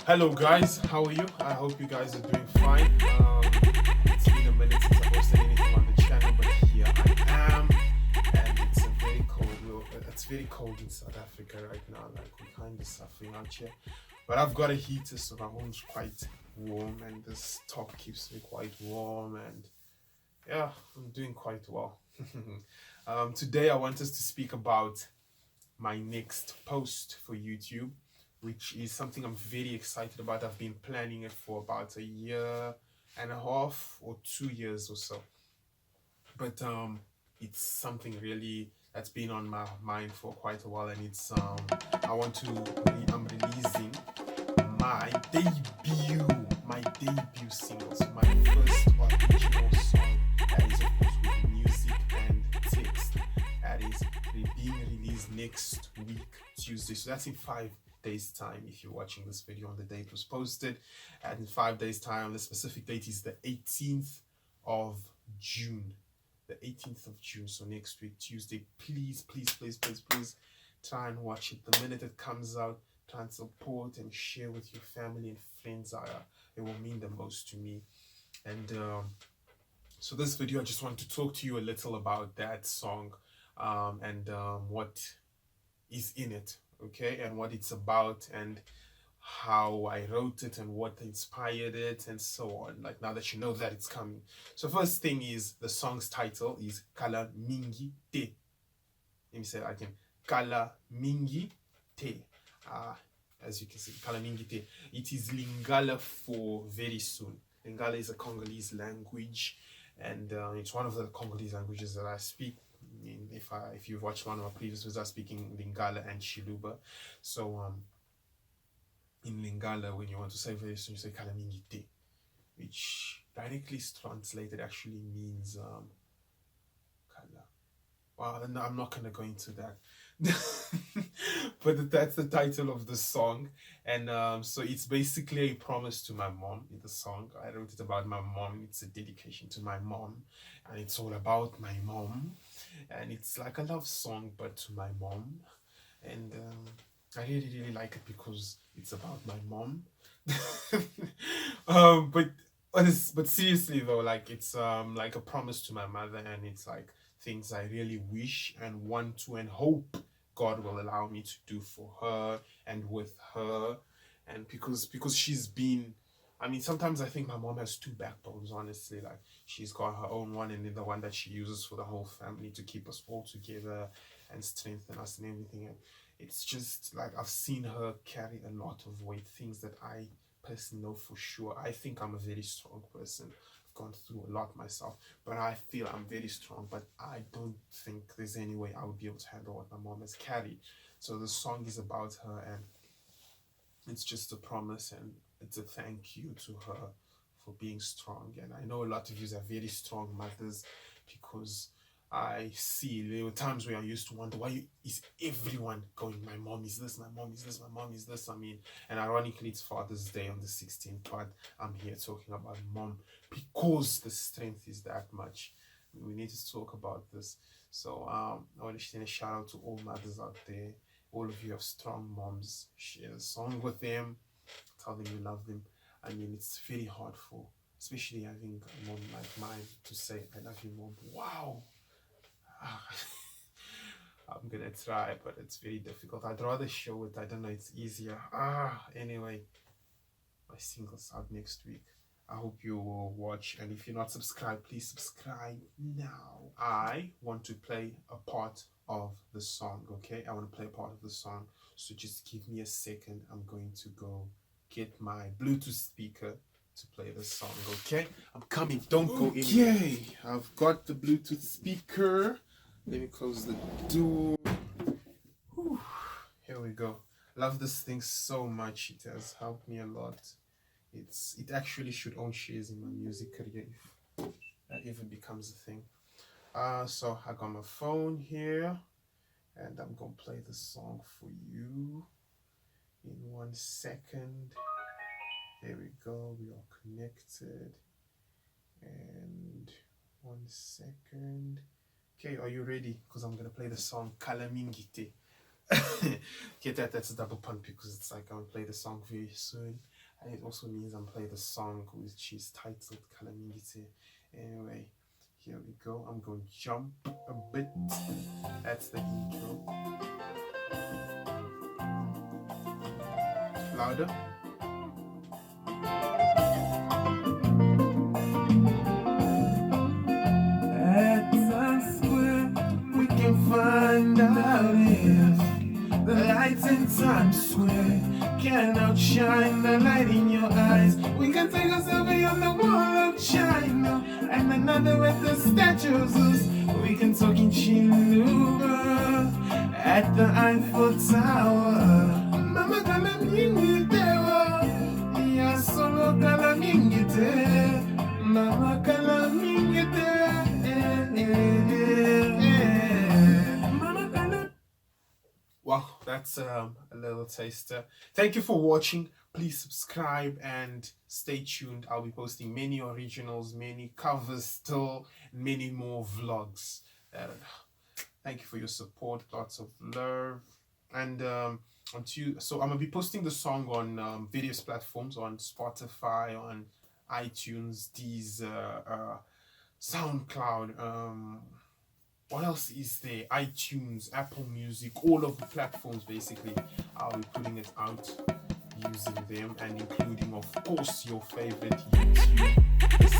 Hello guys, how are you? I hope you guys are doing fine. It's been a minute since I posted anything on the channel, but here I am, and it's very cold in South Africa right now. Like we're kind of suffering out here, but I've got a heater, so my home's quite warm, and this top keeps me quite warm, and yeah, I'm doing quite well. Today I want us to speak about my next post for YouTube, which is something I'm very excited about. I've been planning it for about a year and a half or 2 years or so. But it's something really that's been on my mind for quite a while, and it's I'm releasing my debut single, so my first original song that is of course with music and text. That is being released next week, Tuesday. So that's in 5 days' time. If you're watching this video on the day it was posted, and in 5 days' time, the specific date is the 18th of June. The 18th of June. So next week, Tuesday. Please, please, please, please, please try and watch it the minute it comes out. Try and support and share with your family and friends. It will mean the most to me. And so this video, I just want to talk to you a little about that song, and what is in it, okay, and what it's about, and how I wrote it, and what inspired it, and so on. Like, now that you know that it's coming. So first thing is, the song's title is Kala Mingi Te. Let me say that again. Kala Mingi Te. As you can see, Kala Mingi Te. It is Lingala for very soon. Lingala is a Congolese language, and it's one of the Congolese languages that I speak. If you've watched one of my previous videos, I'm speaking Lingala and Shiluba. So in Lingala, when you want to say very soon, you say Kala Mingi Te, which directly translated actually means Kala. Well, no, I'm not gonna go into that. But that's the title of the song, and so it's basically a promise to my mom. In the song, I wrote it about my mom. It's a dedication to my mom, and it's all about my mom, and it's like a love song but to my mom. And I really like it because it's about my mom. But seriously though, like it's like a promise to my mother, and it's like things I really wish and want to and hope God will allow me to do for her and with her. And because she's been, I mean, sometimes I think my mom has two backbones, honestly. Like, she's got her own one, and then the one that she uses for the whole family to keep us all together and strengthen us and everything. And it's just like, I've seen her carry a lot of weight, things that I personally know for sure. I think I'm a very strong person. I've gone through a lot myself, but I feel I'm very strong, but I don't think there's any way I would be able to handle what my mom has carried. So the song is about her, and it's just a promise, and it's a thank you to her for being strong. And I know a lot of you are very strong mothers, because I see there were times where I used to wonder, why is everyone going, my mom is this, my mom is this, my mom is this. I mean, and ironically, it's Father's Day on the 16th, but I'm here talking about mom because the strength is that much. We need to talk about this. So I want to send a shout out to all mothers out there. All of you have strong moms. Share a song with them. Tell them you love them. I mean, it's very hard for, especially I think a mom like mine, to say, I love you, mom. Wow. I'm gonna try, but it's very difficult. I'd rather show it. I don't know, it's easier. Anyway, my single's out next week. I hope you will watch, and if you're not subscribed, please subscribe now. I want to play a part of the song, okay? I want to play a part of the song, so just give me a second. I'm going to go get my Bluetooth speaker to play the song, okay? I'm coming, don't go in. Okay, I've got the Bluetooth speaker. Let me close the door. Whew. Here we go. Love this thing so much. It has helped me a lot. It actually should own shares in my music career if that even becomes a thing. So I got my phone here, and I'm gonna play the song for you in 1 second. There we go. We are connected. And 1 second. Okay, are you ready? Because I'm gonna play the song Kala Mingi Te. Get that? That's a double pun, because it's like I'm gonna play the song very soon. and it also means I'm playing the song which is titled Kalamingite. Anyway, here we go. I'm going to jump a bit. That's the intro. Louder. At Times Square, we can find out if the lights in Times Square can outshine the light in your eyes. We can take a selfie on the wall of China and another at the Statue of Zeus. We can talk in Chiluba at the Eiffel Tower. Mama Kalamingite, ya solo Kalamingite. Mama Kalamingite, Mama Kalamingite. Wow, that's a little taster. Thank you for watching. Please subscribe and stay tuned. I'll be posting many originals, many covers still, many more vlogs. Thank you for your support. Lots of love. And so I'm gonna be posting the song on various platforms, on Spotify, on iTunes, Deezer, SoundCloud. What else is there? iTunes, Apple Music, all of the platforms basically. I'll be putting it out using them and including, of course, your favorite YouTube